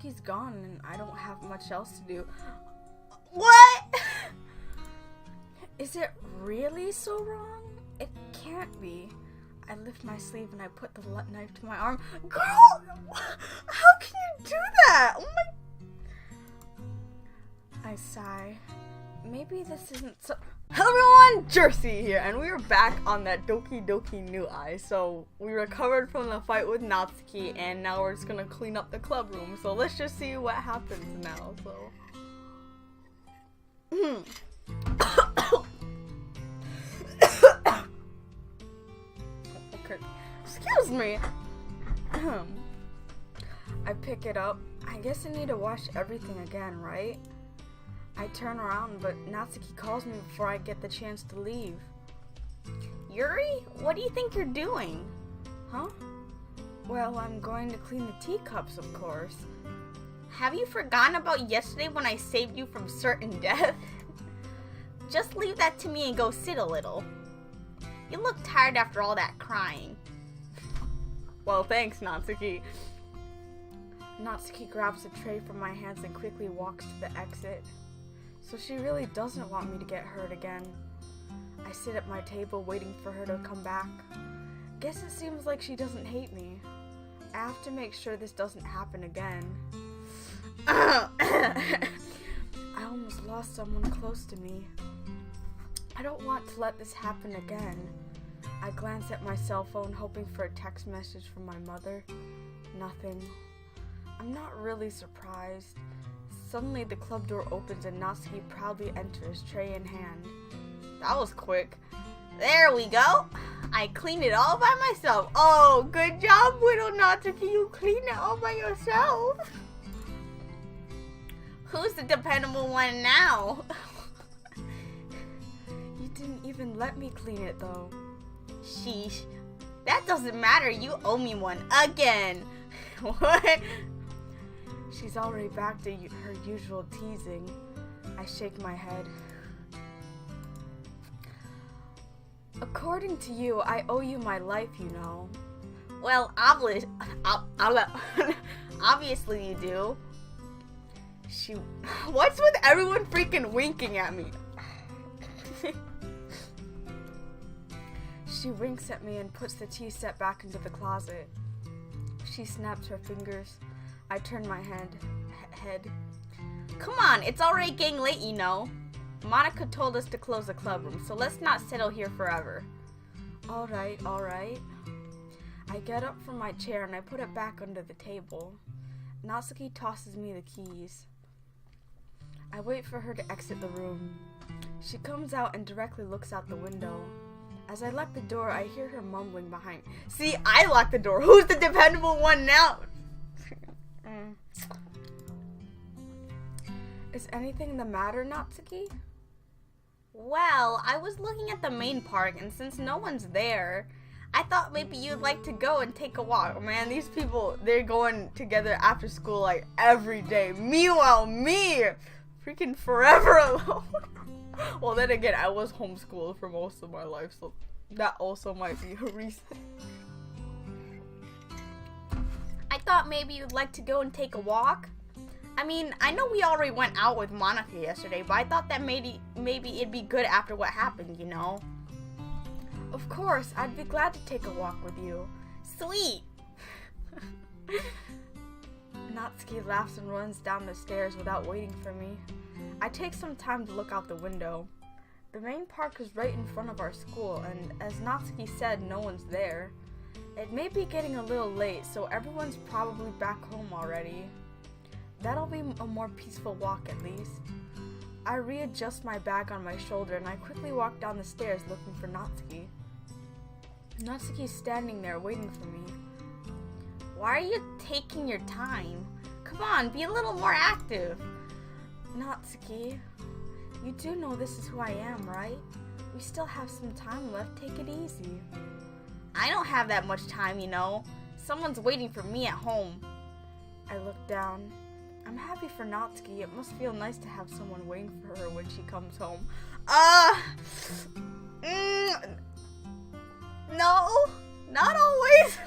Natsuki's gone and I don't have much else to do. What? Is it really so wrong? It can't be. I lift my sleeve and I put the knife to my arm. Girl! How can you do that? Oh my... I sigh. Maybe this isn't so... Hello everyone, Jersie here, and we are back on that Doki Doki new eye. So we recovered from the fight with Natsuki, and now we're just gonna clean up the club room. So let's just see what happens now. Okay, excuse me. I pick it up. I guess I need to wash everything again, right? I turn around, but Natsuki calls me before I get the chance to leave. Yuri, what do you think you're doing? Huh? Well, I'm going to clean the teacups, of course. Have you forgotten about yesterday when I saved you from certain death? Just leave that to me and go sit a little. You look tired after all that crying. Well, thanks, Natsuki. Natsuki grabs a tray from my hands and quickly walks to the exit. So she really doesn't want me to get hurt again. I sit at my table waiting for her to come back. Guess it seems like she doesn't hate me. I have to make sure this doesn't happen again. I almost lost someone close to me. I don't want to let this happen again. I glance at my cell phone hoping for a text message from my mother. Nothing. I'm not really surprised. Suddenly, the club door opens and Natsuki proudly enters, tray in hand. That was quick. There we go. I cleaned it all by myself. Oh, good job, Widow Natsuki. You cleaned it all by yourself. Who's the dependable one now? You didn't even let me clean it, though. Sheesh. That doesn't matter. You owe me one again. What? She's already back to her usual teasing. I shake my head. According to you, I owe you my life, you know. Well, obviously you do. What's with everyone freaking winking at me? She winks at me and puts the tea set back into the closet. She snaps her fingers. I turn my head. Come on, it's already getting late, you know. Monica told us to close the club room, so let's not settle here forever. Alright. I get up from my chair and I put it back under the table. Natsuki tosses me the keys. I wait for her to exit the room. She comes out and directly looks out the window. As I lock the door, I hear her mumbling behind. See, I locked the door. Who's the dependable one now? Is anything the matter, Natsuki? Well, I was looking at the main park, and since no one's there, I thought maybe you'd like to go and take a walk. Man, these people, they're going together after school like every day. Meanwhile, me, freaking forever alone. Well, then again, I was homeschooled for most of my life, so that also might be a reason. I thought maybe you'd like to go and take a walk. I mean, I know we already went out with Monica yesterday, but I thought that maybe it'd be good after what happened, you know? Of course, I'd be glad to take a walk with you. Sweet! Natsuki laughs and runs down the stairs without waiting for me. I take some time to look out the window. The main park is right in front of our school, and as Natsuki said, no one's there. It may be getting a little late, so everyone's probably back home already. That'll be a more peaceful walk at least. I readjust my bag on my shoulder and I quickly walk down the stairs looking for Natsuki. Natsuki's standing there waiting for me. Why are you taking your time? Come on, be a little more active. Natsuki, you do know this is who I am, right? We still have some time left, take it easy. I don't have that much time, you know. Someone's waiting for me at home. I look down. I'm happy for Natsuki. It must feel nice to have someone waiting for her when she comes home. No, not always.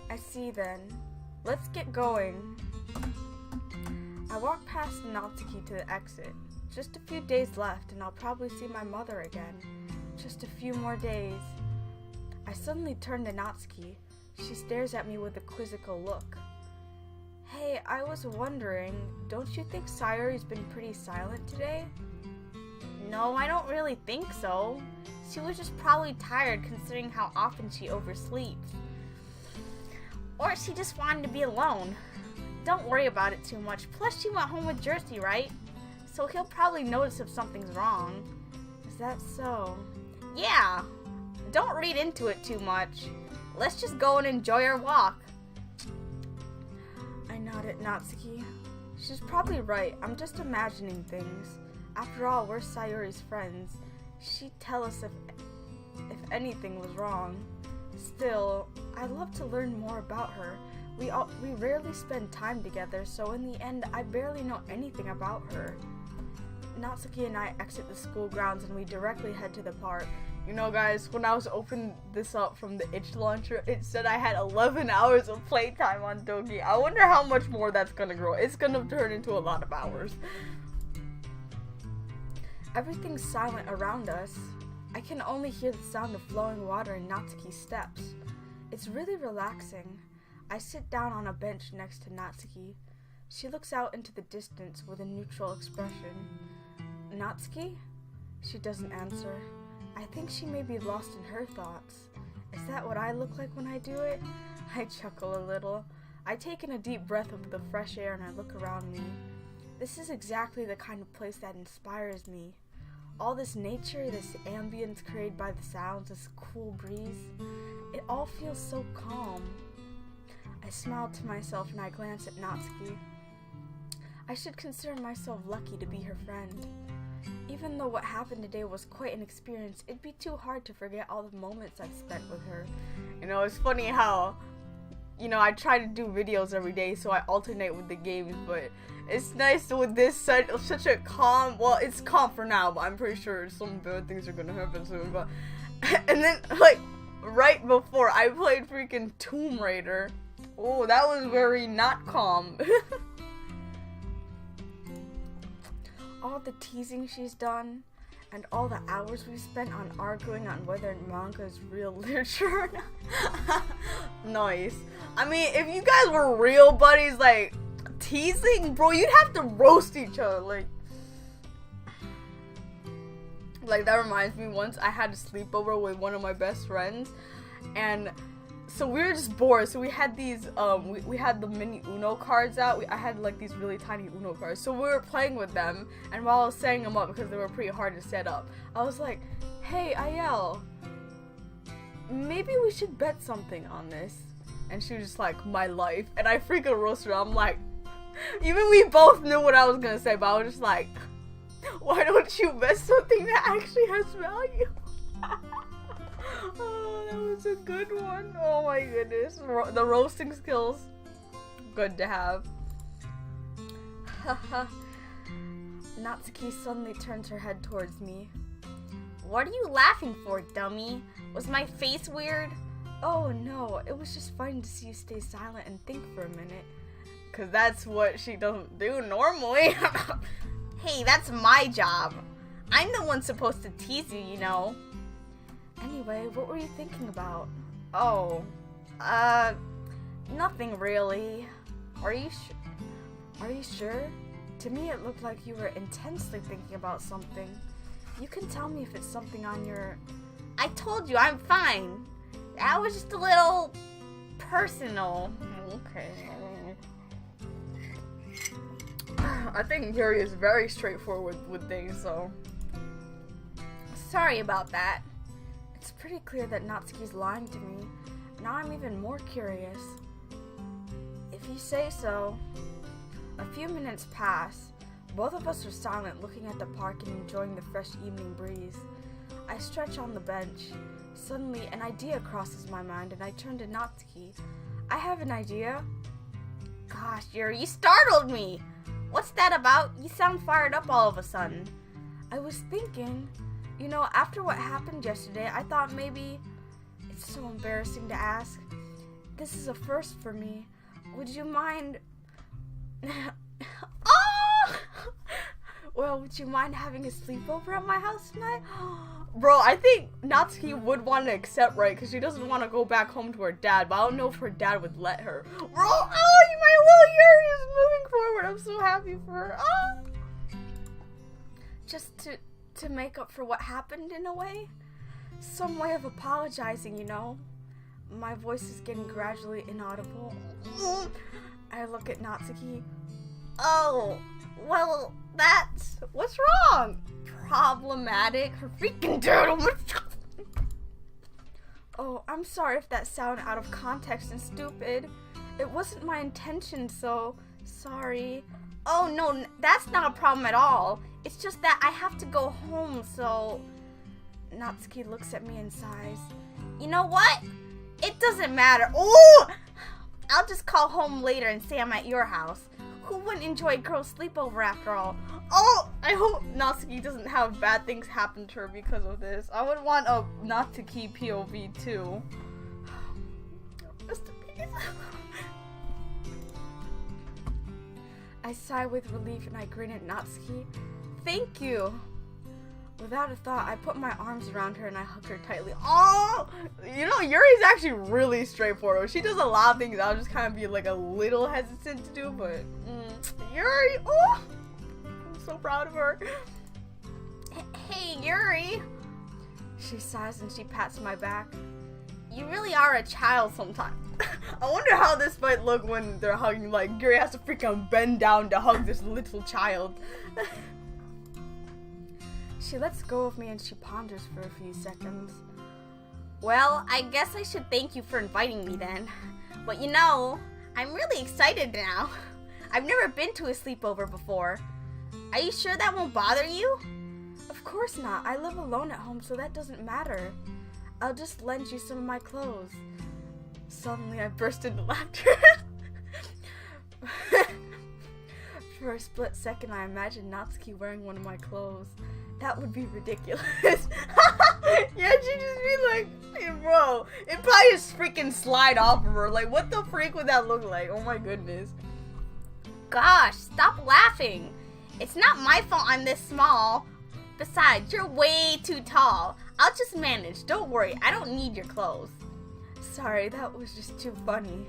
I see then. Let's get going. I walk past Natsuki to the exit. Just a few days left and I'll probably see my mother again. Just a few more days. I suddenly turn to Natsuki. She stares at me with a quizzical look. Hey, I was wondering, don't you think Sayori's been pretty silent today? No, I don't really think so. She was just probably tired considering how often she oversleeps. Or she just wanted to be alone. Don't worry about it too much. Plus she went home with Jersie, right? So he'll probably notice if something's wrong. Is that so? Yeah. Don't read into it too much. Let's just go and enjoy our walk. I nod at Natsuki. She's probably right. I'm just imagining things. After all, we're Sayori's friends. She'd tell us if anything was wrong. Still, I'd love to learn more about her. We rarely spend time together, so in the end, I barely know anything about her. Natsuki and I exit the school grounds and we directly head to the park. You know, guys, when I was opening this up from the itch launcher, it said I had 11 hours of playtime on Doki. I wonder how much more that's gonna grow. It's gonna turn into a lot of hours. Everything's silent around us. I can only hear the sound of flowing water and Natsuki's steps. It's really relaxing. I sit down on a bench next to Natsuki. She looks out into the distance with a neutral expression. Natsuki? She doesn't answer. I think she may be lost in her thoughts. Is that what I look like when I do it? I chuckle a little. I take in a deep breath of the fresh air and I look around me. This is exactly the kind of place that inspires me. All this nature, this ambience created by the sounds, this cool breeze, it all feels so calm. I smile to myself and I glance at Natsuki. I should consider myself lucky to be her friend. Even though what happened today was quite an experience, it'd be too hard to forget all the moments I've spent with her. You know, it's funny how, you know, I try to do videos every day, so I alternate with the games, but it's nice with this such a calm, well, it's calm for now, but I'm pretty sure some bad things are gonna happen soon, but, and then, like, right before, I played freaking Tomb Raider. Oh, that was very not calm. All the teasing she's done, and all the hours we've spent on arguing on whether manga is real literature or not. Nice. I mean, if you guys were real buddies, like, teasing, bro, you'd have to roast each other, like that reminds me, once I had a sleepover with one of my best friends, and so we were just bored, so we had these, we had the mini Uno cards out. I had, like, these really tiny Uno cards, so we were playing with them, and while I was setting them up, because they were pretty hard to set up, I was like, hey, Ayerl, maybe we should bet something on this, and she was just like, my life, and I freaking roasted her. I'm like, even we both knew what I was gonna say, but I was just like, why don't you bet something that actually has value? Oh, that was a good one. Oh my goodness. The roasting skills. Good to have. Haha. Natsuki suddenly turns her head towards me. What are you laughing for, dummy? Was my face weird? Oh no, it was just fun to see you stay silent and think for a minute. Cause that's what she doesn't do normally. Hey, that's my job. I'm the one supposed to tease you, you know. Anyway, what were you thinking about? Oh, nothing really. Are you sure? To me, it looked like you were intensely thinking about something. You can tell me if it's something on your... I told you, I'm fine. That was just a little personal. Okay. I think Yuri is very straightforward with things, so... Sorry about that. It's pretty clear that Natsuki's lying to me. Now I'm even more curious. If you say so. A few minutes pass. Both of us are silent, looking at the park and enjoying the fresh evening breeze. I stretch on the bench. Suddenly, an idea crosses my mind and I turn to Natsuki. I have an idea. Gosh, Yuri, you startled me! What's that about? You sound fired up all of a sudden. I was thinking... You know, after what happened yesterday, I thought maybe, it's so embarrassing to ask, This is a first for me. Would you mind... Oh! Well, would you mind having a sleepover at my house tonight? Bro, I think Natsuki would want to accept, right? Because she doesn't want to go back home to her dad, but I don't know if her dad would let her. Bro, oh, my little Yuri is moving forward. I'm so happy for her. Oh! Just to make up for what happened in a way. Some way of apologizing, you know? My voice is getting gradually inaudible. I look at Natsuki. Oh, well, that's... What's wrong? Problematic? Her freaking turtle. Oh, I'm sorry if that sounded out of context and stupid. It wasn't my intention, so... Sorry. Oh, no, that's not a problem at all. It's just that I have to go home, so... Natsuki looks at me and sighs. You know what? It doesn't matter. Oh! I'll just call home later and say I'm at your house. Who wouldn't enjoy a girl's sleepover after all? Oh! I hope Natsuki doesn't have bad things happen to her because of this. I would want a Natsuki POV too. Rest in peace. I sigh with relief and I grin at Natsuki. Thank you. Without a thought, I put my arms around her and I hug her tightly. Oh! You know, Yuri's actually really straightforward. She does a lot of things I'll just kind of be like a little hesitant to do, but... Yuri! Oh! I'm so proud of her. Hey, Yuri! She sighs and she pats my back. You really are a child sometimes. I wonder how this might look when they're hugging. Like, Yuri has to freaking bend down to hug this little child. She lets go of me and she ponders for a few seconds. Well, I guess I should thank you for inviting me then. But you know, I'm really excited now. I've never been to a sleepover before. Are you sure that won't bother you? Of course not. I live alone at home, so that doesn't matter. I'll just lend you some of my clothes. Suddenly, I burst into laughter. For a split second, I imagined Natsuki wearing one of my clothes. That would be ridiculous. Yeah, she'd just be like, hey, bro. It'd probably just freaking slide off of her. Like, what the freak would that look like? Oh my goodness. Gosh, stop laughing. It's not my fault I'm this small. Besides, you're way too tall. I'll just manage. Don't worry. I don't need your clothes. Sorry, that was just too funny.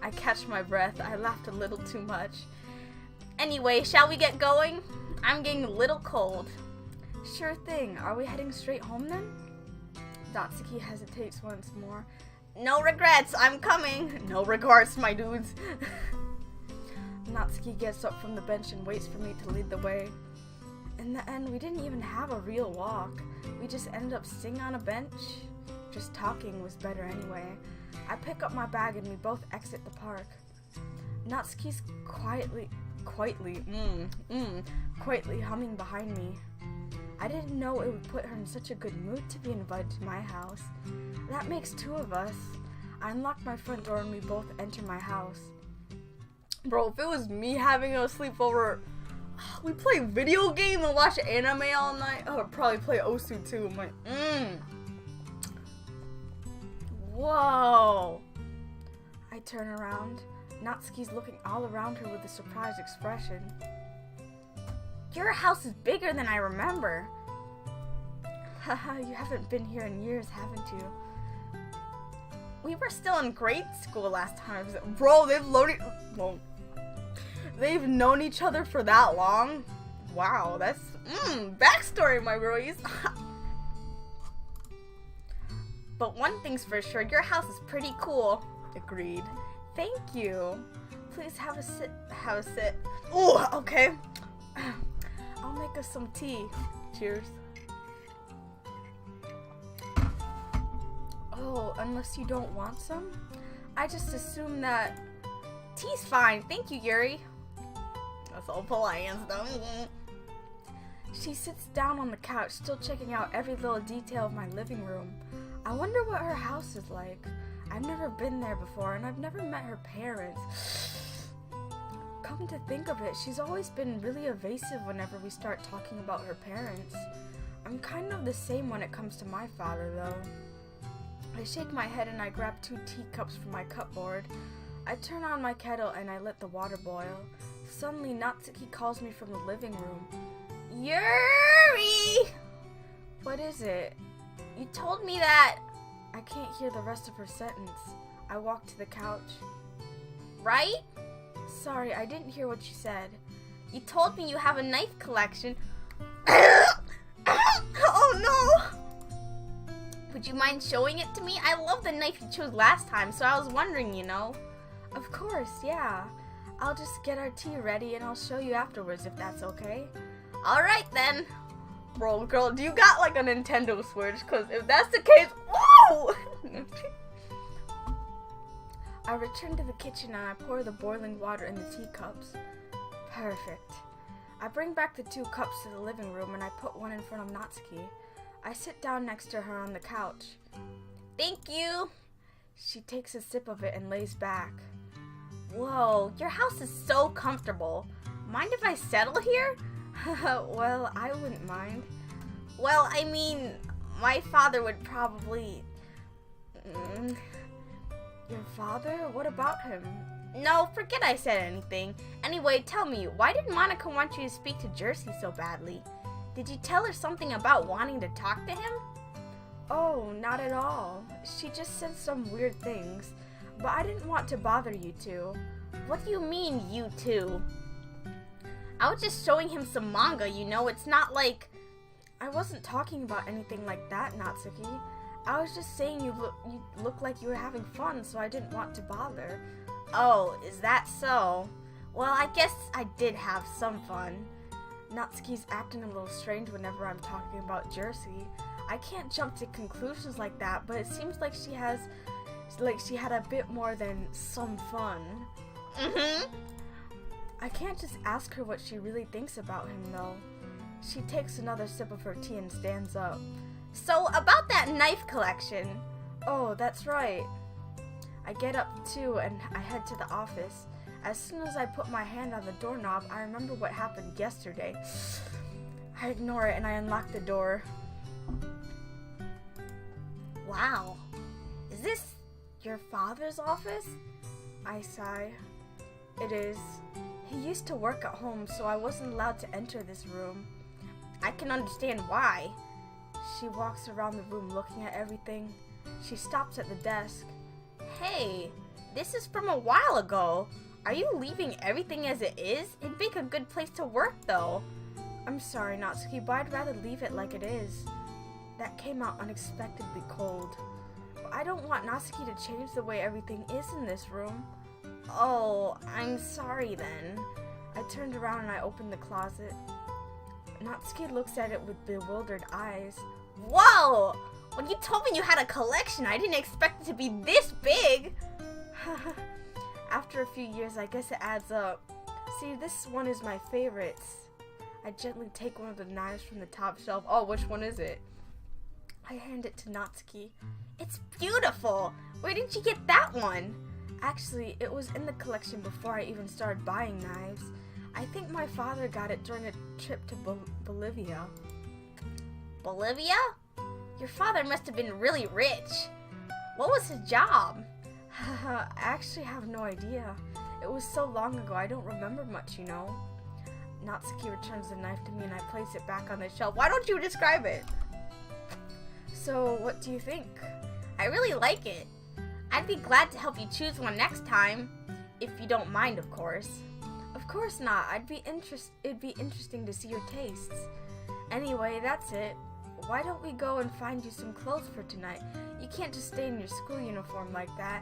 I catch my breath. I laughed a little too much. Anyway, shall we get going? I'm getting a little cold. Sure thing. Are we heading straight home then? Natsuki hesitates once more. No regrets. I'm coming. No regrets, my dudes. Natsuki gets up from the bench and waits for me to lead the way. In the end, we didn't even have a real walk. We just ended up sitting on a bench. Just talking was better anyway. I pick up my bag and we both exit the park. Natsuki's quietly humming behind me. I didn't know it would put her in such a good mood to be invited to my house. That makes two of us. I unlock my front door and we both enter my house. Bro, if it was me having a sleepover, we play video game and watch anime all night. I would probably play Osu too. I'm like, Whoa. I turn around. Natsuki's looking all around her with a surprised expression. Your house is bigger than I remember. Haha, you haven't been here in years, haven't you? We were still in grade school last time. Bro, they've known each other for that long? Wow, that's backstory, my broies. But one thing's for sure, your house is pretty cool. Agreed. Thank you. Please have a sit. Ooh, okay. I'll make us some tea. Cheers. Oh, unless you don't want some? I just assume that tea's fine. Thank you, Yuri. That's all polite and stuff. She sits down on the couch, still checking out every little detail of my living room. I wonder what her house is like. I've never been there before, and I've never met her parents. Come to think of it, she's always been really evasive whenever we start talking about her parents. I'm kind of the same when it comes to my father, though. I shake my head and I grab 2 teacups from my cupboard. I turn on my kettle and I let the water boil. Suddenly, Natsuki calls me from the living room. Yuri! What is it? You told me that... I can't hear the rest of her sentence. I walk to the couch. Right? Sorry, I didn't hear what you said. You told me you have a knife collection. Oh no! Would you mind showing it to me? I love the knife you chose last time, so I was wondering, you know. Of course, yeah. I'll just get our tea ready and I'll show you afterwards if that's okay. Alright then. Bro, girl, do you got like a Nintendo Switch? Because if that's the case, whoa! I return to the kitchen and I pour the boiling water in the teacups. Perfect. I bring back the 2 cups to the living room and I put one in front of Natsuki. I sit down next to her on the couch. Thank you! She takes a sip of it and lays back. Whoa, your house is so comfortable. Mind if I settle here? Well, I wouldn't mind. Well, I mean, my father would probably... Your father? What about him? No, forget I said anything. Anyway, tell me, why did Monica want you to speak to Jersie so badly? Did you tell her something about wanting to talk to him? Oh, not at all. She just said some weird things. But I didn't want to bother you two. What do you mean, you two? I was just showing him some manga, you know, it's not like... I wasn't talking about anything like that, Natsuki. I was just saying you look like you were having fun, so I didn't want to bother. Oh, is that so? Well, I guess I did have some fun. Natsuki's acting a little strange whenever I'm talking about Jersie. I can't jump to conclusions like that, but it seems like she had a bit more than some fun. I can't just ask her what she really thinks about him, though. She takes another sip of her tea and stands up. So, about that knife collection. Oh, that's right. I get up, too, and I head to the office. As soon as I put my hand on the doorknob, I remember what happened yesterday. I ignore it and I unlock the door. Wow. Is this your father's office? I sigh. It is. He used to work at home, so I wasn't allowed to enter this room. I can understand why. She walks around the room looking at everything. She stops at the desk. Hey, this is from a while ago. Are you leaving everything as it is? It'd make a good place to work, though. I'm sorry, Natsuki, but I'd rather leave it like it is. That came out unexpectedly cold. I don't want Natsuki to change the way everything is in this room. Oh, I'm sorry then. I turned around and I opened the closet. Natsuki looks at it with bewildered eyes. Whoa! When you told me you had a collection, I didn't expect it to be this big! After a few years, I guess it adds up. See, this one is my favorites. I gently take one of the knives from the top shelf. Oh, which one is it? I hand it to Natsuki. It's beautiful! Where did you get that one? Actually, it was in the collection before I even started buying knives. I think my father got it during a trip to Bolivia. Bolivia? Your father must have been really rich. What was his job? I actually have no idea. It was so long ago, I don't remember much, you know. Natsuki returns the knife to me and I place it back on the shelf. Why don't you describe it? So, what do you think? I really like it. I'd be glad to help you choose one next time. If you don't mind, of course. Of course not. It'd be interesting to see your tastes. Anyway, that's it. Why don't we go and find you some clothes for tonight? You can't just stay in your school uniform like that.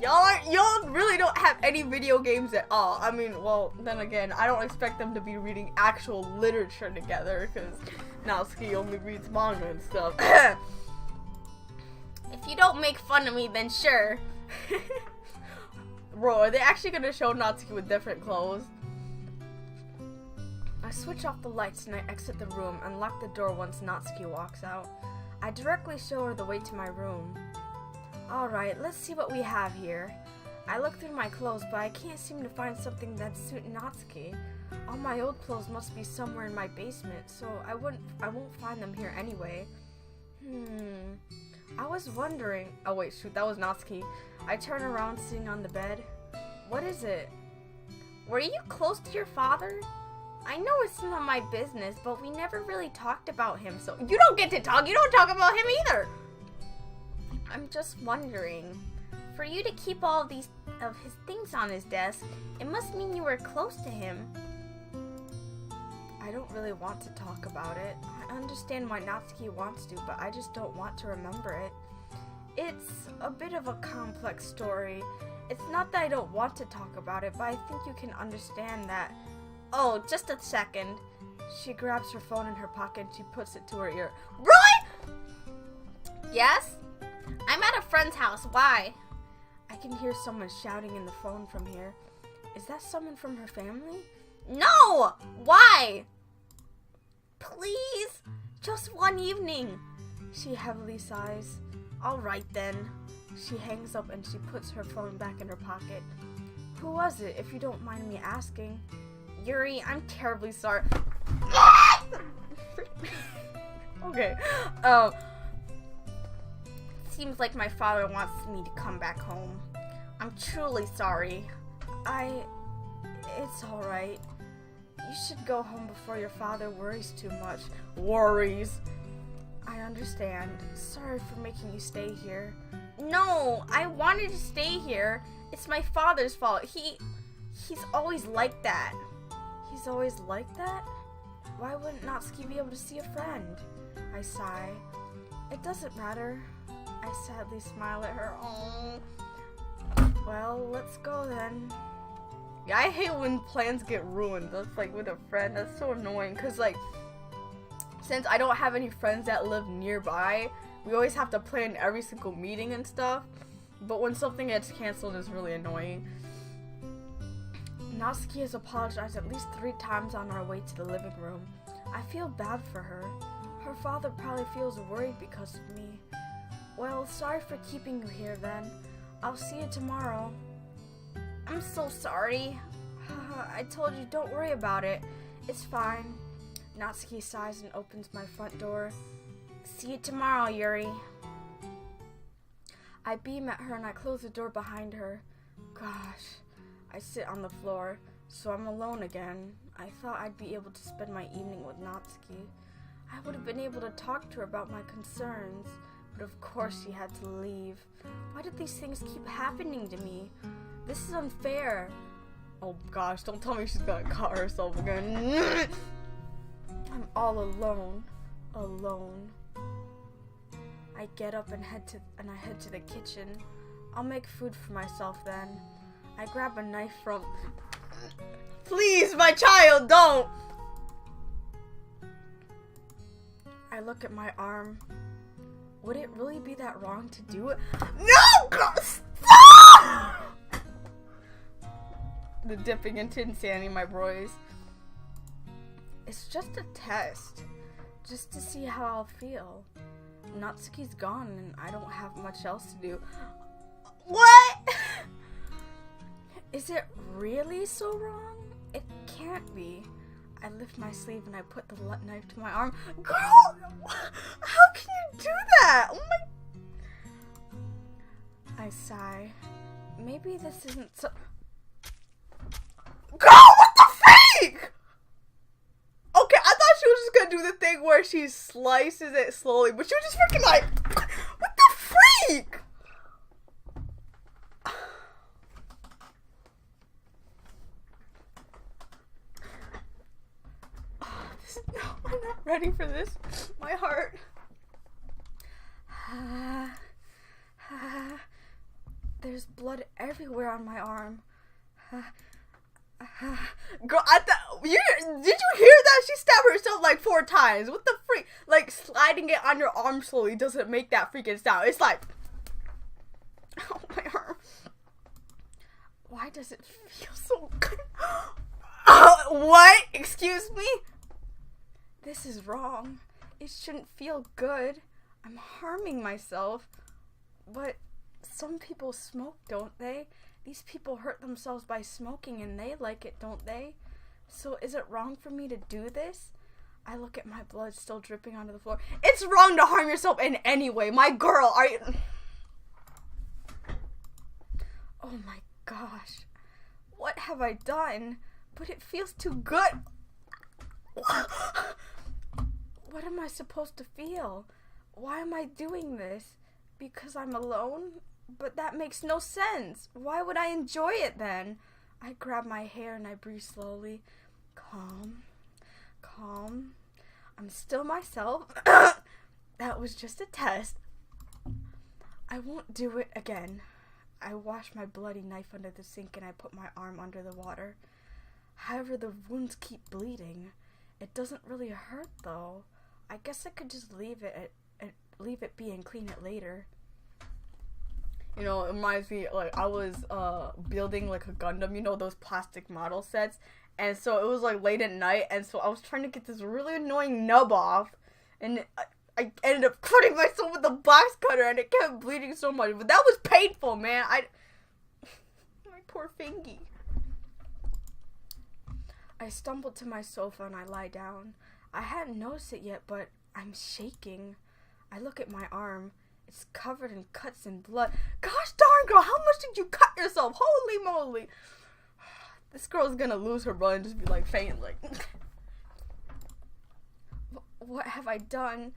Y'all really don't have any video games at all. I mean, well, then again, I don't expect them to be reading actual literature together, because Natsuki only reads manga and stuff. If you don't make fun of me, then sure. Bro, are they actually gonna show Natsuki with different clothes? I switch off the lights and I exit the room and lock the door once Natsuki walks out. I directly show her the way to my room. Alright, let's see what we have here. I look through my clothes, but I can't seem to find something that suits Natsuki. All my old clothes must be somewhere in my basement, so I won't find them here anyway. I was wondering. Oh wait, shoot, that was Natsuki. I turn around, sitting on the bed. What is it? Were you close to your father? I know it's not my business, but we never really talked about him, so you don't get to talk. You don't talk about him either. I'm just wondering. For you to keep all of his things on his desk, it must mean you were close to him. I don't really want to talk about it. I understand why Natsuki wants to, but I just don't want to remember it. It's a bit of a complex story. It's not that I don't want to talk about it, but I think you can understand that. Oh, just a second. She grabs her phone in her pocket and she puts it to her ear. Roy! Yes? I'm at a friend's house. Why? I can hear someone shouting in the phone from here. Is that someone from her family? No! Why? Please? Just one evening. She heavily sighs. All right then. She hangs up and she puts her phone back in her pocket. Who was it, if you don't mind me asking? Yuri, I'm terribly sorry. Okay. Seems like my father wants me to come back home. I'm truly sorry. It's alright. You should go home before your father worries too much. Worries? I understand. Sorry for making you stay here. No, I wanted to stay here. It's my father's fault. He's always like that. He's always like that? Why wouldn't Natsuki be able to see a friend? I sigh. It doesn't matter. I sadly smile at her. Oh. Well, let's go then. Yeah, I hate when plans get ruined. That's like with a friend. That's so annoying. Cause like, since I don't have any friends that live nearby, we always have to plan every single meeting and stuff. But when something gets canceled, it's really annoying. Natsuki has apologized at least 3 times on our way to the living room. I feel bad for her. Her father probably feels worried because of me. Well, sorry for keeping you here then. I'll see you tomorrow. I'm so sorry. I told you, don't worry about it. It's fine. Natsuki sighs and opens my front door. See you tomorrow, Yuri. I beam at her and I close the door behind her. Gosh. I sit on the floor, so I'm alone again. I thought I'd be able to spend my evening with Natsuki. I would have been able to talk to her about my concerns, but of course she had to leave. Why did these things keep happening to me? This is unfair. Oh gosh, don't tell me she's gonna cut herself again. I'm all alone. Alone. I get up and I head to the kitchen. I'll make food for myself then. I grab a knife from... Please, my child, don't! I look at my arm. Would it really be that wrong to do it? No! God, stop! The dipping into insanity, my boys. It's just a test. Just to see how I'll feel. Natsuki's gone and I don't have much else to do. What? Is it really so wrong? It can't be. I lift my sleeve and I put the knife to my arm. Girl! How can you do that? Oh my... I sigh. Maybe this isn't so... Girl, what the freak? Okay, I thought she was just gonna do the thing where she slices it slowly, but she was just freaking like... What the freak? No, I'm not ready for this. My heart. There's blood everywhere on my arm. Girl, did you hear that? She stabbed herself like 4 times. What the freak? Like, sliding it on your arm slowly doesn't make that freaking sound. It's like... Oh, my arm. Why does it feel so good? What? Excuse me? This is wrong. It shouldn't feel good. I'm harming myself. But some people smoke, don't they? These people hurt themselves by smoking and they like it, don't they? So is it wrong for me to do this? I look at my blood still dripping onto the floor. It's wrong to harm yourself in any way. My girl, are you... Oh my gosh. What have I done? But it feels too good. What am I supposed to feel? Why am I doing this? Because I'm alone? But that makes no sense. Why would I enjoy it then? I grab my hair and I breathe slowly. Calm. I'm still myself. That was just a test. I won't do it again. I wash my bloody knife under the sink and I put my arm under the water. However, the wounds keep bleeding. It doesn't really hurt though. I guess I could just leave it be and clean it later. You know, it reminds me, like, I was building like a Gundam, you know, those plastic model sets. And so it was like late at night, and so I was trying to get this really annoying nub off, and I ended up cutting myself with a box cutter, and it kept bleeding so much. But that was painful, man. My poor fingy. I stumbled to my sofa and I lie down. I hadn't noticed it yet, but I'm shaking. I look at my arm. It's covered in cuts and blood. Gosh darn, girl, how much did you cut yourself? Holy moly. This girl's gonna lose her blood and just be like faint, like. What have I done?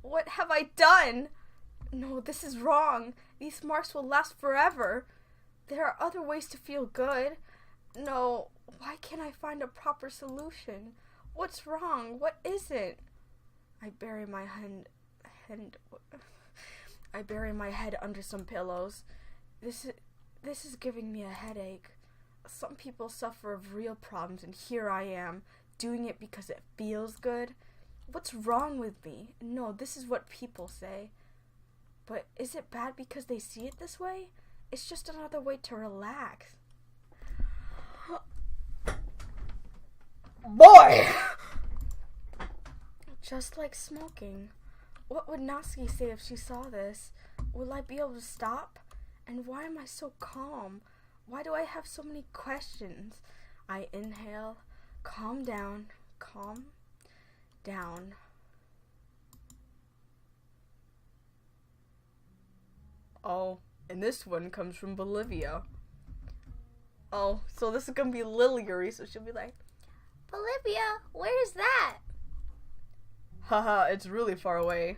What have I done? No, this is wrong. These marks will last forever. There are other ways to feel good. No, why can't I find a proper solution? What's wrong? What is it? I bury my head under some pillows. This is giving me a headache. Some people suffer of real problems, and here I am, doing it because it feels good. What's wrong with me? No, this is what people say. But is it bad because they see it this way? It's just another way to relax. Boy! Just like smoking. What would Natsuki say if she saw this? Will I be able to stop? And why am I so calm? Why do I have so many questions? I inhale. Calm down. Calm down. Oh, and this one comes from Bolivia. Oh, so this is gonna be Lil Yuri, so she'll be like, Bolivia, where's that? Haha, it's really far away.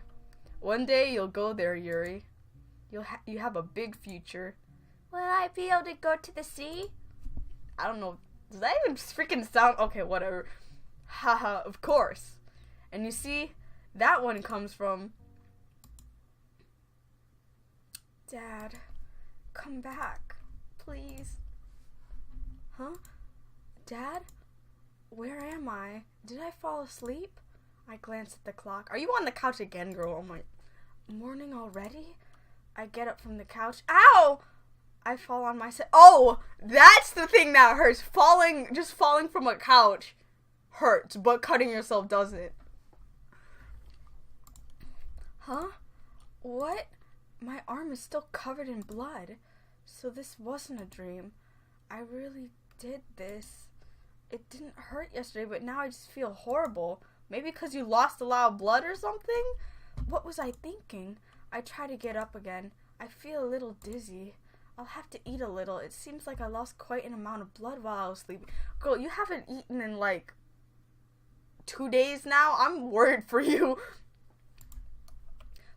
One day you'll go there, Yuri. You have a big future. Will I be able to go to the sea? I don't know. Does that even freaking sound? Okay, whatever. Haha, of course. And you see, that one comes from... Dad, come back, please. Huh? Dad? Where am I? Did I fall asleep? I glance at the clock. Are you on the couch again, girl? Oh my... Morning already? I get up from the couch. Ow! I fall on my side. Oh! That's the thing that hurts. Just falling from a couch hurts, but cutting yourself doesn't. Huh? What? My arm is still covered in blood. So this wasn't a dream. I really did this. It didn't hurt yesterday, but now I just feel horrible. Maybe because you lost a lot of blood or something? What was I thinking? I try to get up again. I feel a little dizzy. I'll have to eat a little. It seems like I lost quite an amount of blood while I was sleeping. Girl, you haven't eaten in like 2 days now? I'm worried for you.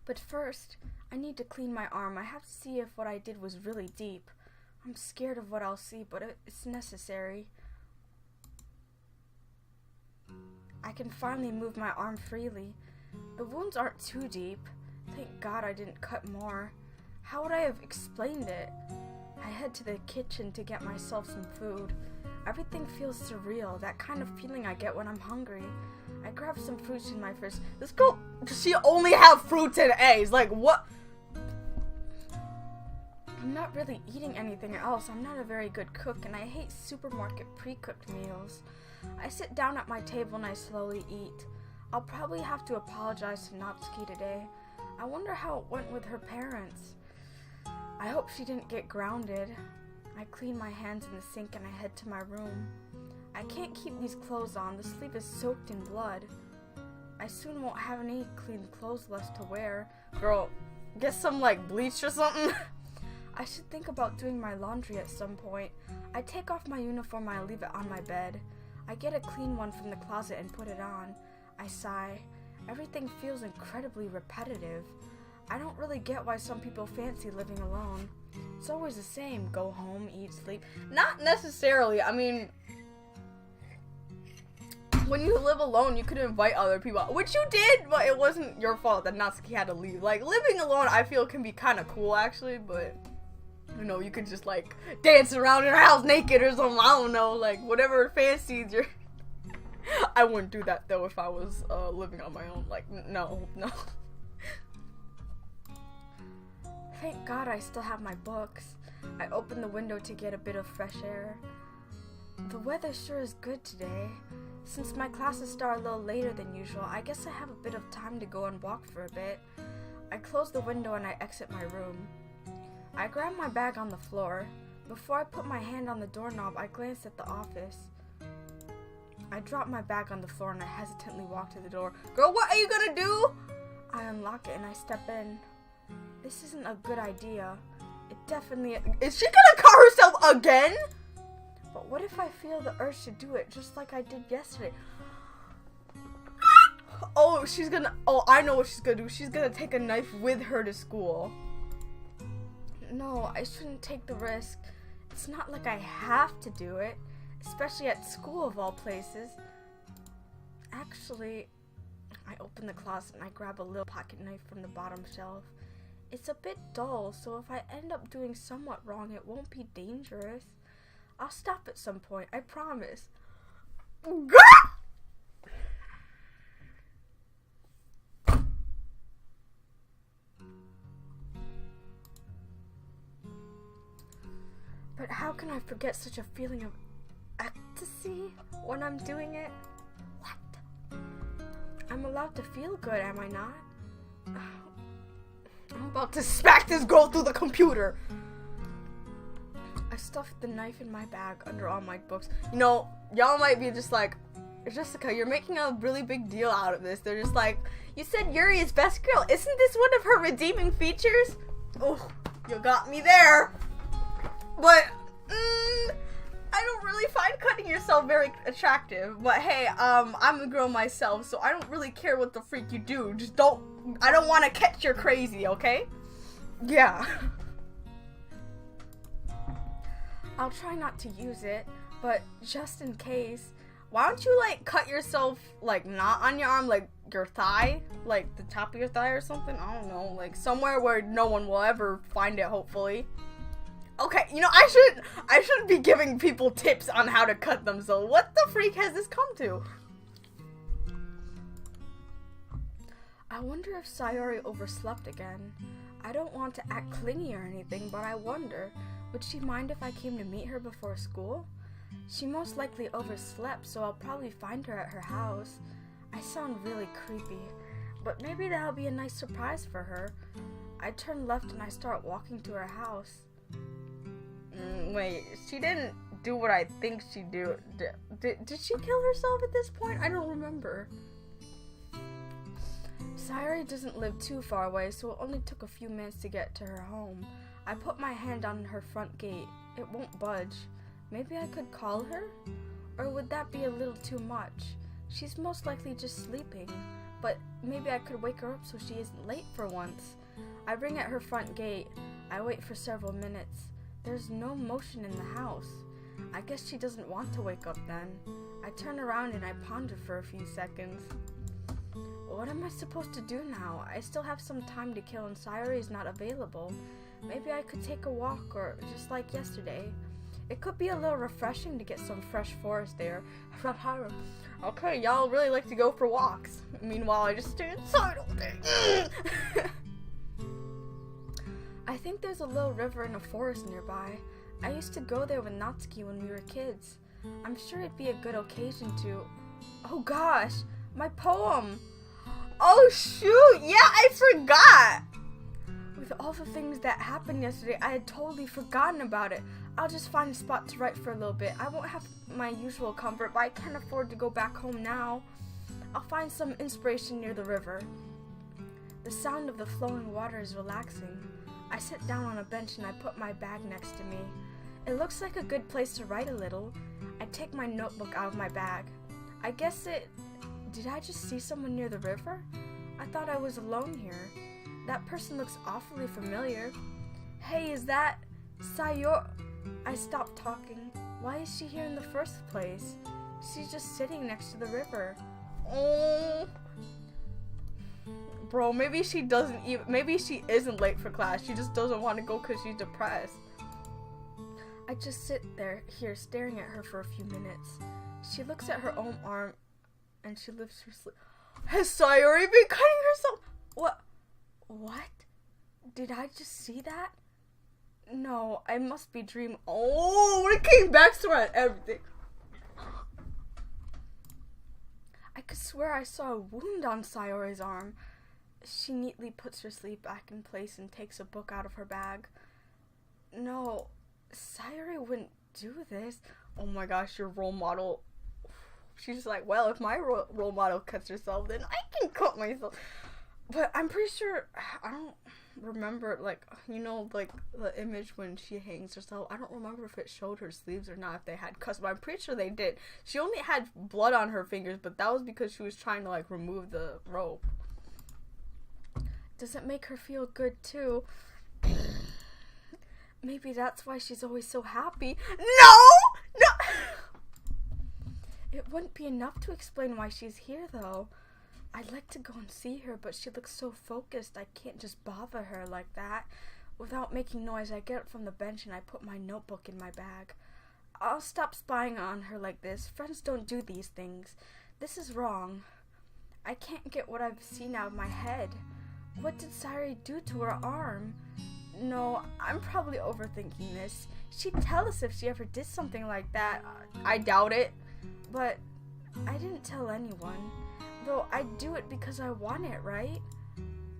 But first, I need to clean my arm. I have to see if what I did was really deep. I'm scared of what I'll see, but it's necessary. I can finally move my arm freely. The wounds aren't too deep. Thank God I didn't cut more. How would I have explained it? I head to the kitchen to get myself some food. Everything feels surreal, that kind of feeling I get when I'm hungry. I grab some fruits in my fridge. This girl, does she only have fruits and eggs? Like, what? I'm not really eating anything else. I'm not a very good cook, and I hate supermarket pre-cooked meals. I sit down at my table and I slowly eat. I'll probably have to apologize to Natsuki today. I wonder how it went with her parents. I hope she didn't get grounded. I clean my hands in the sink and I head to my room. I can't keep these clothes on. The sleeve is soaked in blood. I soon won't have any clean clothes left to wear. Girl, get some like bleach or something. I should think about doing my laundry at some point. I take off my uniform and I leave it on my bed. I get a clean one from the closet and put it on. I sigh. Everything feels incredibly repetitive. I don't really get why some people fancy living alone. It's always the same. Go home, eat, sleep. Not necessarily. I mean, when you live alone, you could invite other people, which you did, but it wasn't your fault that Natsuki had to leave. Like, living alone, I feel, can be kind of cool, actually, but, you know, you could just, like, dance around in your house naked or something. I don't know, like, whatever fancies you're... I wouldn't do that, though, if I was living on my own. Like, no. Thank God I still have my books. I open the window to get a bit of fresh air. The weather sure is good today. Since my classes start a little later than usual, I guess I have a bit of time to go and walk for a bit. I close the window and I exit my room. I grab my bag on the floor. Before I put my hand on the doorknob, I glance at the office. I drop my bag on the floor and I hesitantly walk to the door. Girl, what are you gonna do? I unlock it and I step in. This isn't a good idea. It definitely... Is she gonna cut herself again? But what if I feel the urge to do it just like I did yesterday? Oh, I know what she's gonna do. She's gonna take a knife with her to school. No, I shouldn't take the risk. It's not like I have to do it. Especially at school of all places. Actually, I open the closet and I grab a little pocket knife from the bottom shelf. It's a bit dull, so if I end up doing somewhat wrong, it won't be dangerous. I'll stop at some point, I promise. But how can I forget such a feeling of ecstasy when I'm doing it? What? I'm allowed to feel good, am I not? I'm about to smack this girl through the computer. I stuffed the knife in my bag under all my books. You know, y'all might be just like, Jessica, you're making a really big deal out of this. They're just like, you said Yuri is best girl. Isn't this one of her redeeming features? Oh, you got me there. But, I don't really find cutting yourself very attractive. But hey, I'm a girl myself, so I don't really care what the freak you do. Just I don't want to catch your crazy, okay? Yeah. I'll try not to use it, but just in case, why don't you, like, cut yourself, like, not on your arm, like, your thigh? Like, the top of your thigh or something? I don't know. Like, somewhere where no one will ever find it, hopefully. Okay, you know, I shouldn't be giving people tips on how to cut themselves. What the freak has this come to? I wonder if Sayori overslept again. I don't want to act clingy or anything, but I wonder, would she mind if I came to meet her before school? She most likely overslept, so I'll probably find her at her house. I sound really creepy, but maybe that'll be a nice surprise for her. I turn left and I start walking to her house. Wait, she didn't do what I think she did. Did she kill herself at this point? I don't remember. Sayori doesn't live too far away, so it only took a few minutes to get to her home. I put my hand on her front gate. It won't budge. Maybe I could call her? Or would that be a little too much? She's most likely just sleeping, but maybe I could wake her up so she isn't late for once. I ring at her front gate. I wait for several minutes. There's no motion in the house. I guess she doesn't want to wake up then. I turn around and I ponder for a few seconds. What am I supposed to do now? I still have some time to kill and Sayori is not available. Maybe I could take a walk or just like yesterday. It could be a little refreshing to get some fresh forest air. Okay, y'all really like to go for walks. Meanwhile, I just stay inside all day. I think there's a little river in a forest nearby. I used to go there with Natsuki when we were kids. I'm sure it'd be a good occasion to... Oh gosh, my poem! Oh shoot, yeah, I forgot! With all the things that happened yesterday, I had totally forgotten about it. I'll just find a spot to write for a little bit. I won't have my usual comfort, but I can't afford to go back home now. I'll find some inspiration near the river. The sound of the flowing water is relaxing. I sit down on a bench and I put my bag next to me. It looks like a good place to write a little. I take my notebook out of my bag. Did I just see someone near the river? I thought I was alone here. That person looks awfully familiar. Hey, is that Sayori? I stopped talking. Why is she here in the first place? She's just sitting next to the river. Oh. Bro, maybe she isn't late for class. She just doesn't want to go because she's depressed. I just sit here staring at her for a few minutes. She looks at her own arm and she lifts her sleeve. Has Sayori been cutting herself? What? Did I just see that? No, I must be dreaming. Oh, it came back to her and everything. I could swear I saw a wound on Sayori's arm. She neatly puts her sleeve back in place and takes a book out of her bag. No, Sayori wouldn't do this. Oh my gosh, your role model. She's like, well, if my role model cuts herself, then I can cut myself. But I'm pretty sure, I don't remember, like, you know, like, the image when she hangs herself. I don't remember if it showed her sleeves or not, if they had cuts, but I'm pretty sure they did. She only had blood on her fingers, but that was because she was trying to, like, remove the rope. Does it make her feel good, too? Maybe that's why she's always so happy. No! It wouldn't be enough to explain why she's here, though. I'd like to go and see her, but she looks so focused, I can't just bother her like that. Without making noise, I get up from the bench and I put my notebook in my bag. I'll stop spying on her like this. Friends don't do these things. This is wrong. I can't get what I've seen out of my head. What did Sayori do to her arm? No, I'm probably overthinking this. She'd tell us if she ever did something like that. I doubt it. But I didn't tell anyone. Though I do it because I want it, right?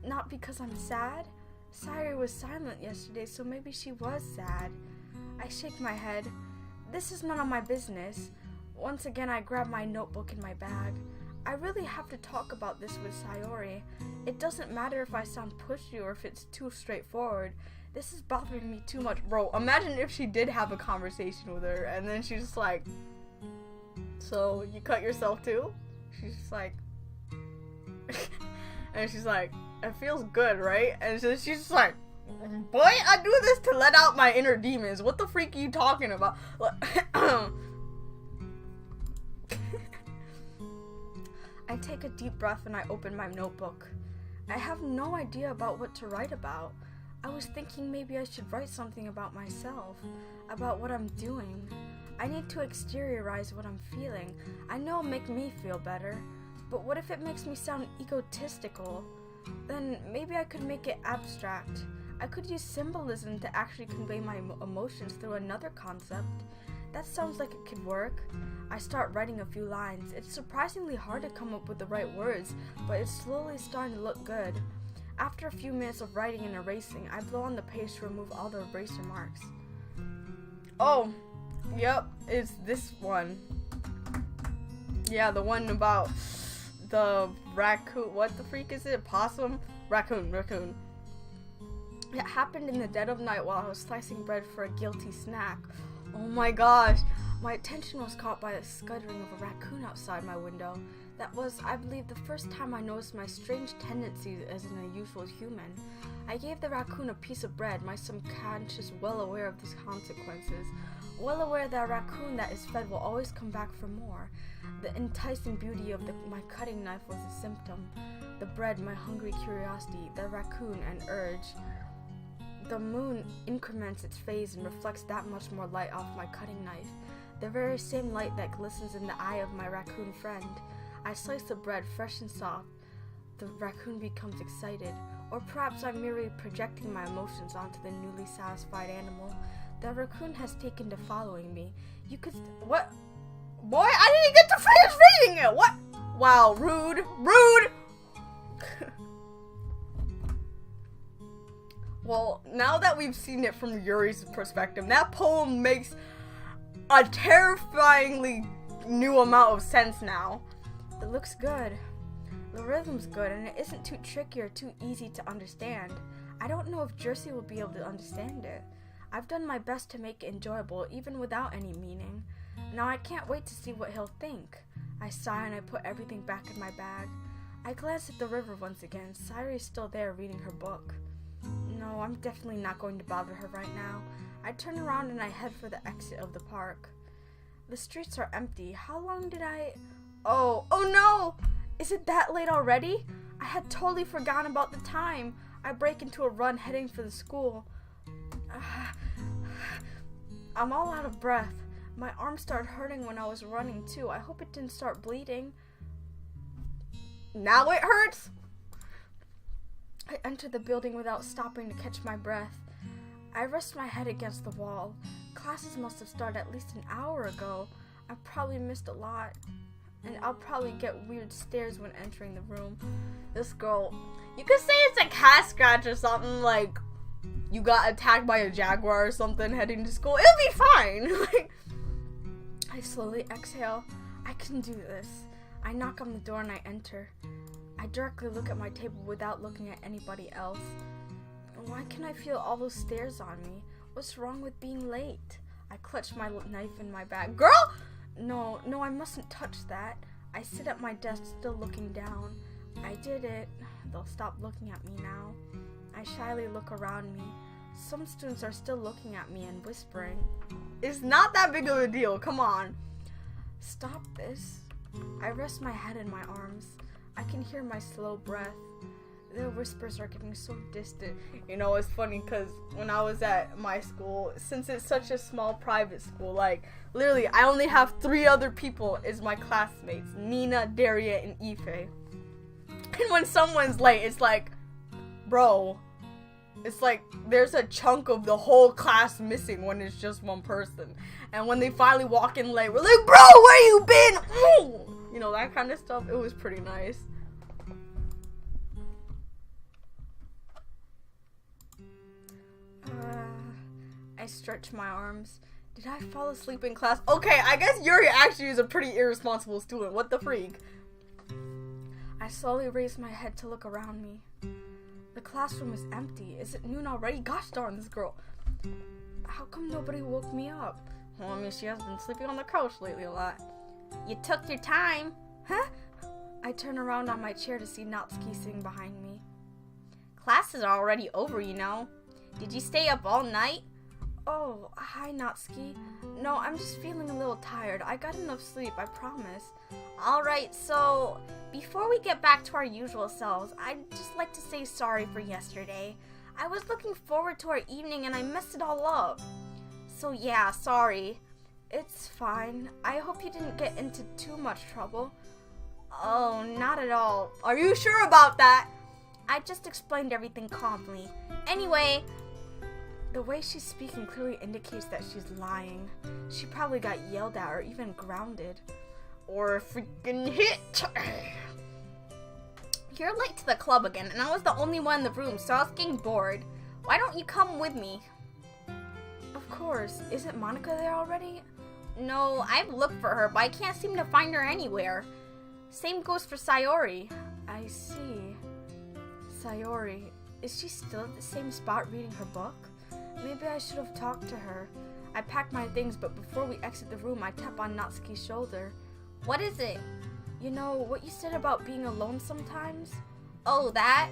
Not because I'm sad. Sayori was silent yesterday, so maybe she was sad. I shake my head. This is none of my business. Once again, I grab my notebook in my bag. I really have to talk about this with Sayori. It doesn't matter if I sound pushy or if it's too straightforward. This is bothering me too much. Bro, imagine if she did have a conversation with her and then she's just like, so you cut yourself too? She's just like, and she's like, it feels good, right? And so she's just like, boy, I do this to let out my inner demons. What the freak are you talking about? I take a deep breath and I open my notebook. I have no idea about what to write about. I was thinking maybe I should write something about myself, about what I'm doing. I need to exteriorize what I'm feeling. I know it'll make me feel better, but what if it makes me sound egotistical? Then maybe I could make it abstract. I could use symbolism to actually convey my emotions through another concept. That sounds like it could work. I start writing a few lines. It's surprisingly hard to come up with the right words, but it's slowly starting to look good. After a few minutes of writing and erasing, I blow on the page to remove all the eraser marks. Oh, yep, it's this one. Yeah, the one about the raccoon. What the freak is it? Possum? Raccoon. It happened in the dead of night while I was slicing bread for a guilty snack. Oh my gosh. My attention was caught by the scuttering of a raccoon outside my window. That was, I believe, the first time I noticed my strange tendencies as an unusual human. I gave the raccoon a piece of bread, my subconscious well aware of the consequences. Well aware that a raccoon that is fed will always come back for more. The enticing beauty of my cutting knife was a symptom. The bread, my hungry curiosity, the raccoon, an urge. The moon increments its phase and reflects that much more light off my cutting knife. The very same light that glistens in the eye of my raccoon friend. I slice the bread fresh and soft. The raccoon becomes excited. Or perhaps I'm merely projecting my emotions onto the newly satisfied animal. The raccoon has taken to following me. You could... What? Boy, I didn't get to finish reading it! What? Wow, rude. Well, now that we've seen it from Yuri's perspective, that poem makes a terrifyingly new amount of sense now. It looks good. The rhythm's good, and it isn't too tricky or too easy to understand. I don't know if Jersie will be able to understand it. I've done my best to make it enjoyable, even without any meaning. Now I can't wait to see what he'll think. I sigh and I put everything back in my bag. I glance at the river once again. Sayori's still there reading her book. No, I'm definitely not going to bother her right now. I turn around and I head for the exit of the park. The streets are empty. How long did I... Oh no! Is it that late already? I had totally forgotten about the time. I break into a run heading for the school. I'm all out of breath. My arm started hurting when I was running too. I hope it didn't start bleeding. Now it hurts! I enter the building without stopping to catch my breath. I rest my head against the wall. Classes must have started at least an hour ago. I probably missed a lot. And I'll probably get weird stares when entering the room. This girl, you could say it's a cat scratch or something, like you got attacked by a jaguar or something heading to school. It'll be fine. Like, I slowly exhale. I can do this. I knock on the door and I enter. I directly look at my table without looking at anybody else. Why can I feel all those stares on me? What's wrong with being late? I clutch my knife in my bag. Girl! No, I mustn't touch that. I sit at my desk still looking down. I did it. They'll stop looking at me now. I shyly look around me. Some students are still looking at me and whispering. It's not that big of a deal, come on. Stop this. I rest my head in my arms. I can hear my slow breath. Their whispers are getting so distant. You know, it's funny because when I was at my school, since it's such a small private school, like, literally, I only have 3 other people as my classmates. Nina, Daria, and Ife. And when someone's late, it's like, bro, it's like there's a chunk of the whole class missing when it's just one person. And when they finally walk in late, we're like, bro, where you been? Ooh! You know, that kind of stuff. It was pretty nice. I stretch my arms. Did I fall asleep in class? Okay, I guess Yuri actually is a pretty irresponsible student. What the freak? I slowly raise my head to look around me. The classroom is empty. Is it noon already? Gosh darn, this girl. How come nobody woke me up? Well, I mean, she has been sleeping on the couch lately a lot. You took your time. Huh? I turn around on my chair to see Natsuki sitting behind me. Classes are already over, you know. Did you stay up all night? Oh, hi Natsuki. No, I'm just feeling a little tired. I got enough sleep, I promise. Alright, so before we get back to our usual selves, I'd just like to say sorry for yesterday. I was looking forward to our evening and I messed it all up. So yeah, sorry. It's fine. I hope you didn't get into too much trouble. Oh, not at all. Are you sure about that? I just explained everything calmly. Anyway, the way she's speaking clearly indicates that she's lying. She probably got yelled at or even grounded. Or freaking hit. You're late to the club again, and I was the only one in the room, so I was getting bored. Why don't you come with me? Of course. Isn't Monica there already? No, I've looked for her, but I can't seem to find her anywhere. Same goes for Sayori. I see. Sayori. Is she still at the same spot reading her book? Maybe I should have talked to her. I pack my things, but before we exit the room, I tap on Natsuki's shoulder. What is it? You know, what you said about being alone sometimes? Oh, that?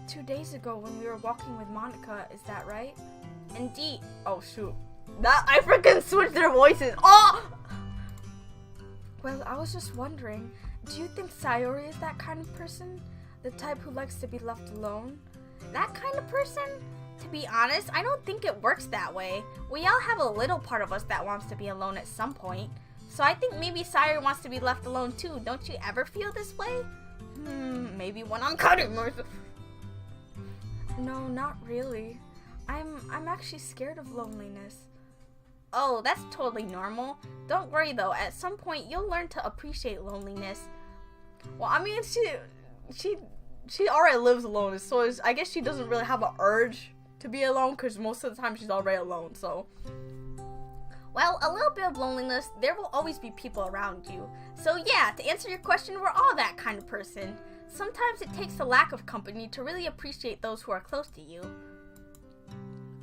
2 days ago when we were walking with Monica, is that right? Indeed. Oh, shoot. That, I freaking switched their voices. Oh! Well, I was just wondering, do you think Sayori is that kind of person? The type who likes to be left alone? That kind of person? To be honest, I don't think it works that way. We all have a little part of us that wants to be alone at some point. So I think maybe Sayori wants to be left alone too. Don't you ever feel this way? Maybe when I'm cutting myself. No, not really. I'm actually scared of loneliness. Oh, that's totally normal. Don't worry though, at some point you'll learn to appreciate loneliness. Well, I mean, she already lives alone, so I guess she doesn't really have an urge to be alone because most of the time she's already alone, so. Well, a little bit of loneliness, there will always be people around you. So yeah, to answer your question, we're all that kind of person. Sometimes it takes the lack of company to really appreciate those who are close to you.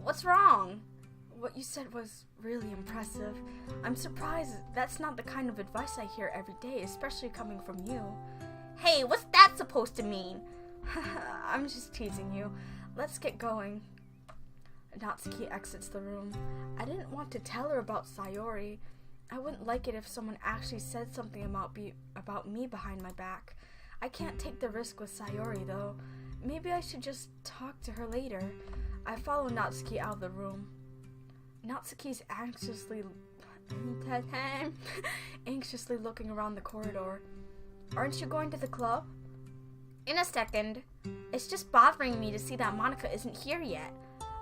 What's wrong? What you said was really impressive. I'm surprised that's not the kind of advice I hear every day, especially coming from you. Hey, what's that supposed to mean? I'm just teasing you. Let's get going. Natsuki exits the room. I didn't want to tell her about Sayori. I wouldn't like it if someone actually said something about me behind my back. I can't take the risk with Sayori though. Maybe I should just talk to her later. I follow Natsuki out of the room. Natsuki's anxiously looking around the corridor. Aren't you going to the club? In a second. It's just bothering me to see that Monica isn't here yet.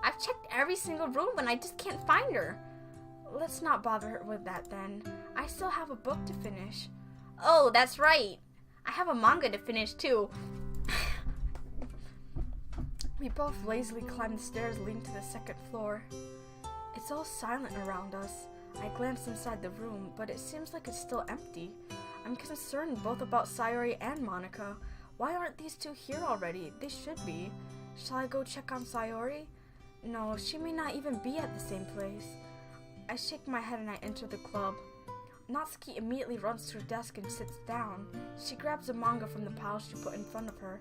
I've checked every single room and I just can't find her. Let's not bother her with that then. I still have a book to finish. Oh, that's right. I have a manga to finish too. We both lazily climb the stairs leading to the second floor. It's all silent around us. I glance inside the room, but it seems like it's still empty. I'm concerned both about Sayori and Monica. Why aren't these two here already? They should be. Shall I go check on Sayori? No, she may not even be at the same place. I shake my head and I enter the club. Natsuki immediately runs to her desk and sits down. She grabs a manga from the pile she put in front of her.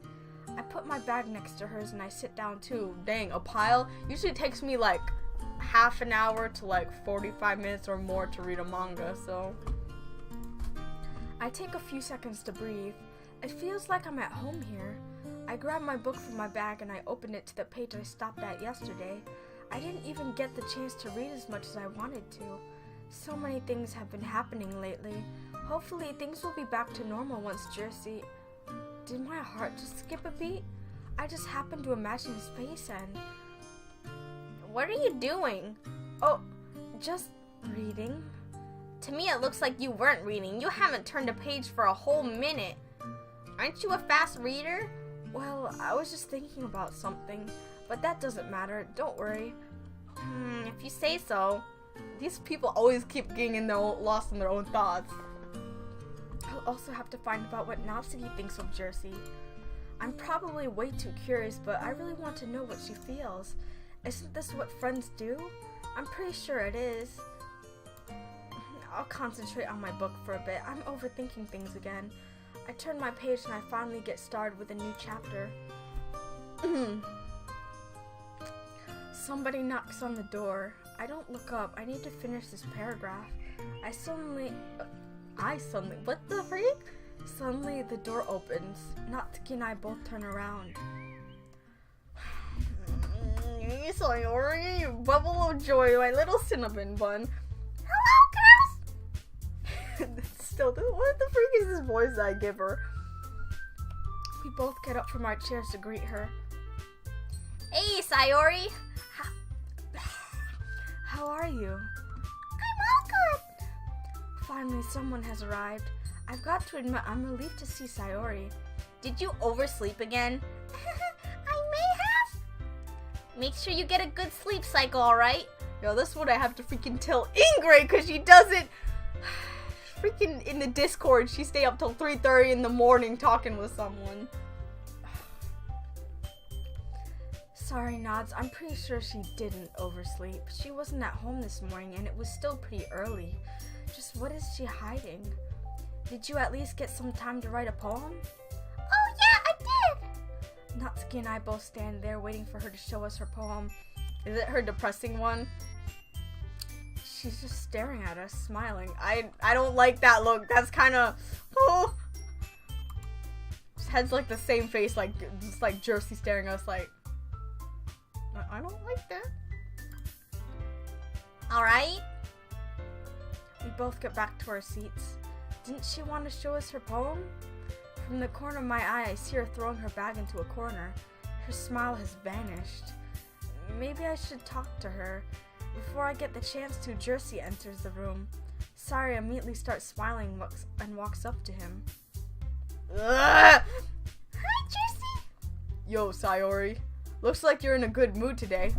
I put my bag next to hers and I sit down too. Dang, a pile usually takes me like half an hour to like 45 minutes or more to read a manga, so. I take a few seconds to breathe. It feels like I'm at home here. I grab my book from my bag and I open it to the page I stopped at yesterday. I didn't even get the chance to read as much as I wanted to. So many things have been happening lately. Hopefully things will be back to normal once Jersie... Did my heart just skip a beat? I just happened to imagine his face and... What are you doing? Oh, just reading. To me it looks like you weren't reading. You haven't turned a page for a whole minute. Aren't you a fast reader? Well, I was just thinking about something, but that doesn't matter. Don't worry. If you say so. These people always keep getting lost in their own thoughts. I'll also have to find out what Natsuki thinks of Jersie. I'm probably way too curious, but I really want to know what she feels. Isn't this what friends do? I'm pretty sure it is. I'll concentrate on my book for a bit. I'm overthinking things again. I turn my page and I finally get started with a new chapter. Somebody knocks on the door. I don't look up. I need to finish this paragraph. What the freak? Suddenly the door opens. Natsuki and I both turn around. Sayori, you bubble of joy, my little cinnamon bun. Hello, girls! Still, what the freak is this voice I give her? We both get up from our chairs to greet her. Hey, Sayori! How are you? I'm all good! Finally, someone has arrived. I've got to admit, I'm relieved to see Sayori. Did you oversleep again? I may have. Make sure you get a good sleep cycle, alright? Yo, this is what I have to freaking tell Ingrid, because she doesn't... Freaking in the Discord, she stay up till 3:30 in the morning talking with someone. Sorry, Nods. I'm pretty sure she didn't oversleep. She wasn't at home this morning, and it was still pretty early. Just what is she hiding? Did you at least get some time to write a poem? Oh yeah, I did! Natsuki and I both stand there waiting for her to show us her poem. Is it her depressing one? She's just staring at us, smiling. I don't like that look. That's kind of... Oh. She has like the same face, like just like Jersie staring at us like... I don't like that. Alright. We both get back to our seats. Didn't she want to show us her poem? From the corner of my eye, I see her throwing her bag into a corner. Her smile has vanished. Maybe I should talk to her. Before I get the chance to, Jersie enters the room. Sayori immediately starts smiling and walks up to him. Hi, Jersie! Yo, Sayori. Looks like you're in a good mood today.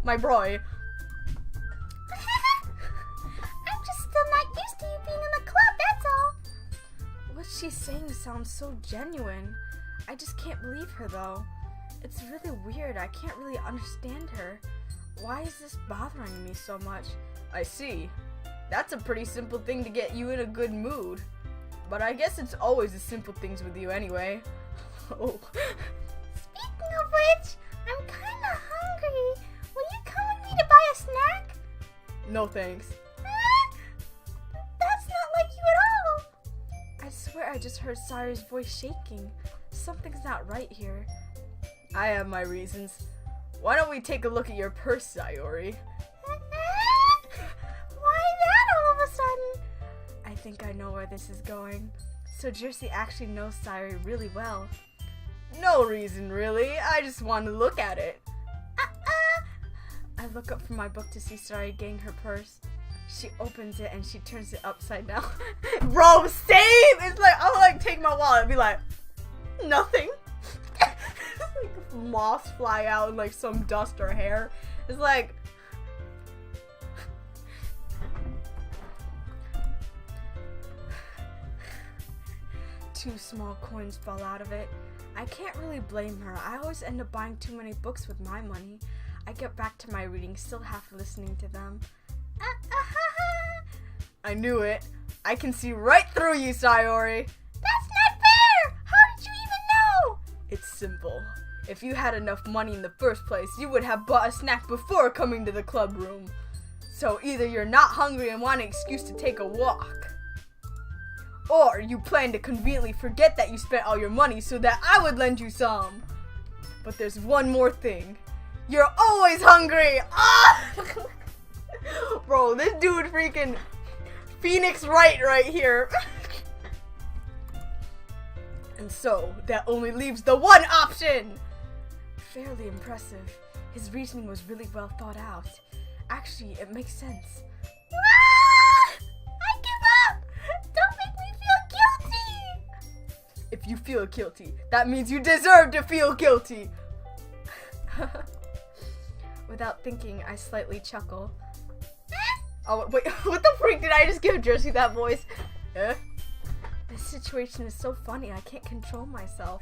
My boy. she's saying sounds so genuine. I just can't believe her though. It's really weird. I can't really understand her. Why is this bothering me so much? I see. That's a pretty simple thing to get you in a good mood. But I guess it's always the simple things with you anyway. Oh. Speaking of which, I'm kinda hungry. Will you come with me to buy a snack? No thanks. That's not like you at all. I swear I just heard Sayori's voice shaking. Something's not right here. I have my reasons. Why don't we take a look at your purse, Sayori? Why that all of a sudden? I think I know where this is going. So Jersie actually knows Sayori really well. No reason, really. I just want to look at it. I look up from my book to see Sayori getting her purse. She opens it and she turns it upside down. Bro, same! It's like, I'll like take my wallet and be like, nothing. Like moths fly out and like some dust or hair. It's like, two small coins fall out of it. I can't really blame her. I always end up buying too many books with my money. I get back to my reading, still half listening to them. I knew it. I can see right through you, Sayori. That's not fair! How did you even know? It's simple. If you had enough money in the first place, you would have bought a snack before coming to the club room. So either you're not hungry and want an excuse to take a walk, or you plan to conveniently forget that you spent all your money so that I would lend you some. But there's one more thing. You're always hungry! Ah! Bro, this dude freaking Phoenix right here. And so, that only leaves the one option! Fairly impressive. His reasoning was really well thought out. Actually, it makes sense. I give up! Don't make me feel guilty! If you feel guilty, that means you deserve to feel guilty! Without thinking, I slightly chuckle. Oh, wait, what the freak did I just give Jersie that voice? This situation is so funny, I can't control myself.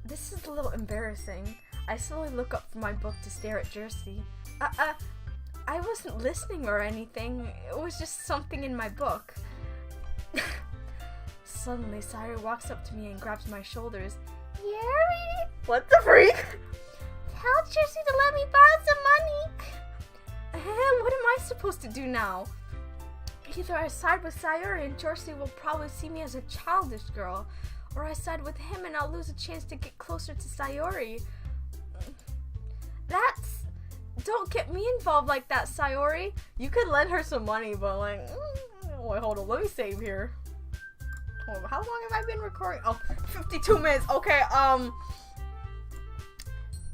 This is a little embarrassing. I slowly look up from my book to stare at Jersie. I wasn't listening or anything. It was just something in my book. Suddenly, Sayori walks up to me and grabs my shoulders. Yuri, What the freak? tell Jersie to let me borrow some money. What am I supposed to do now? Either I side with Sayori and Jersie will probably see me as a childish girl, or I side with him and I'll lose a chance to get closer to Sayori. Don't get me involved like that, Sayori. You could lend her some money, but like, wait, hold on, let me save here. Hold on, how long have I been recording? Oh, 52 minutes, okay,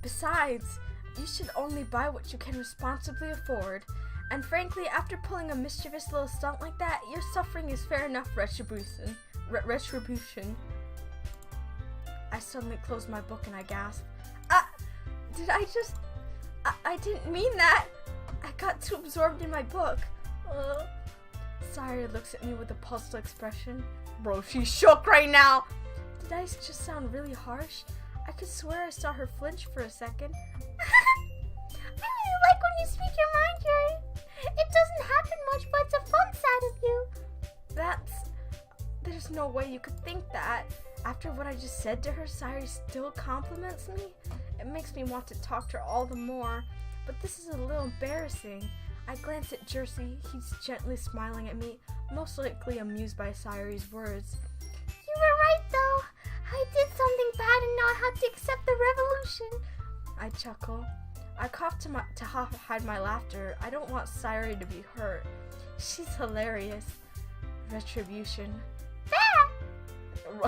Besides, you should only buy what you can responsibly afford. And frankly, after pulling a mischievous little stunt like that, your suffering is fair enough retribution. Retribution. I suddenly close my book and I gasp. Did I just... I didn't mean that. I got too absorbed in my book. Sayori looks at me with a puzzled expression. Bro, she's shook right now. Did I just sound really harsh? I could swear I saw her flinch for a second. I really like when you speak your mind, Yuri. It doesn't happen much, but it's a fun side of you. There's no way you could think that. After what I just said to her, Sayori still compliments me? It makes me want to talk to her all the more, but this is a little embarrassing. I glance at Jersie. He's gently smiling at me, most likely amused by Sayori's words. You were right, though. I did something bad and now I have to accept the revolution. I chuckle. I cough to hide my laughter. I don't want Sayori to be hurt. She's hilarious. Retribution.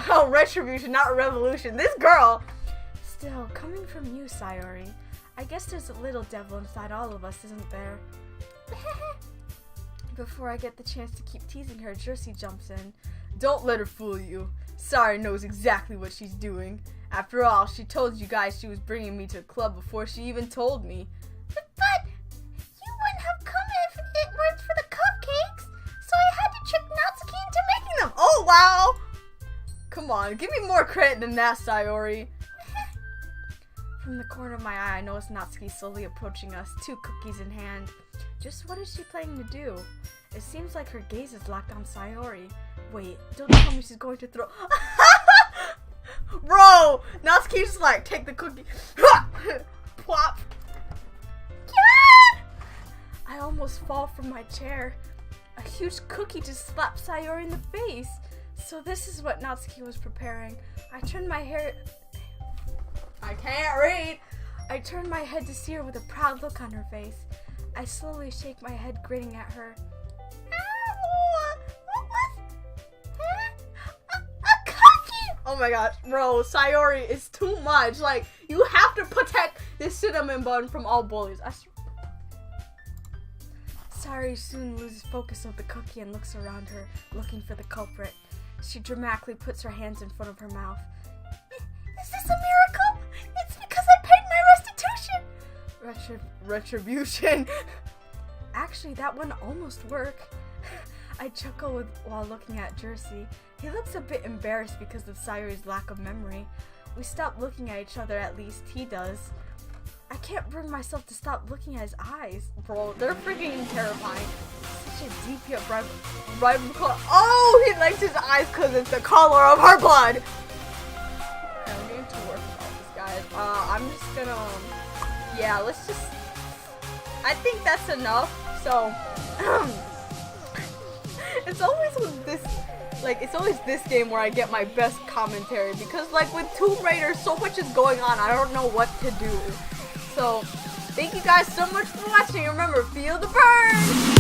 Oh, retribution, not revolution. This girl. Still, coming from you, Sayori, I guess there's a little devil inside all of us, isn't there? Before I get the chance to keep teasing her, Jersie jumps in. Don't let her fool you. Sayori knows exactly what she's doing. After all, she told you guys she was bringing me to a club before she even told me. But you wouldn't have come if it weren't for the cupcakes, so I had to trick Natsuki into making them. Oh, wow! Come on, give me more credit than that, Sayori. From the corner of my eye, I notice Natsuki slowly approaching us, 2 cookies in hand. Just what is she planning to do? It seems like her gaze is locked on Sayori. Wait, don't tell me she's going to throw. Bro, Natsuki just like, take the cookie. Plop. I almost fall from my chair. A huge cookie just slapped Sayori in the face. So this is what Natsuki was preparing. I turned my hair. I can't read. I turned my head to see her with a proud look on her face. I slowly shake my head, grinning at her. What was? A cookie! Oh my gosh, bro, Sayori is too much. Like, you have to protect this cinnamon bun from all bullies. Sayori soon loses focus of the cookie and looks around her, looking for the culprit. She dramatically puts her hands in front of her mouth. Is this a miracle? It's because I paid my restitution. Retribution. Actually, that one almost worked. I chuckle while looking at Jersie. He looks a bit embarrassed because of Sayori's lack of memory. We stop looking at each other, at least he does. I can't bring myself to stop looking at his eyes. Bro, they're freaking terrifying. Such a deep yet Rival color. Oh, he likes his eyes because it's the color of her blood. Okay, I'm getting too worried about this, guys. I'm just gonna, yeah, let's just, I think that's enough. So, it's always with this, like, it's always this game where I get my best commentary because, like, with Tomb Raider, so much is going on. I don't know what to do. So, thank you guys so much for watching. Remember, feel the burn!